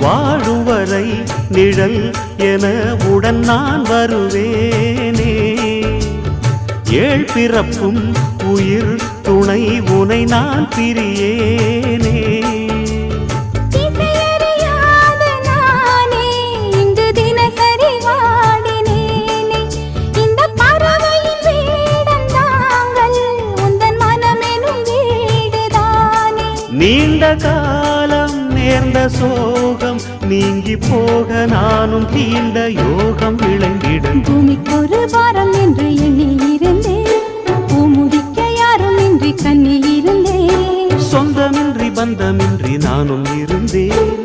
வாழும் வரை நிழல் என உடன் நான் வருவேனே. ஏழ் பிறப்பும் உயிர் துணை உனை நான் பிரியேனே. நீண்ட காலம் நேர்ந்த சோகம் நீங்கி போக நானும் தீண்ட யோகம் விளங்கிட. பூமிக்கு ஒரு வாரம் என்று எண்ணி இருந்தேன், பூமுடிக்க யாரும் இன்றி கண்ணி இருந்தேன். சொந்தமின்றி பந்தமின்றி நானும் இருந்தேன்.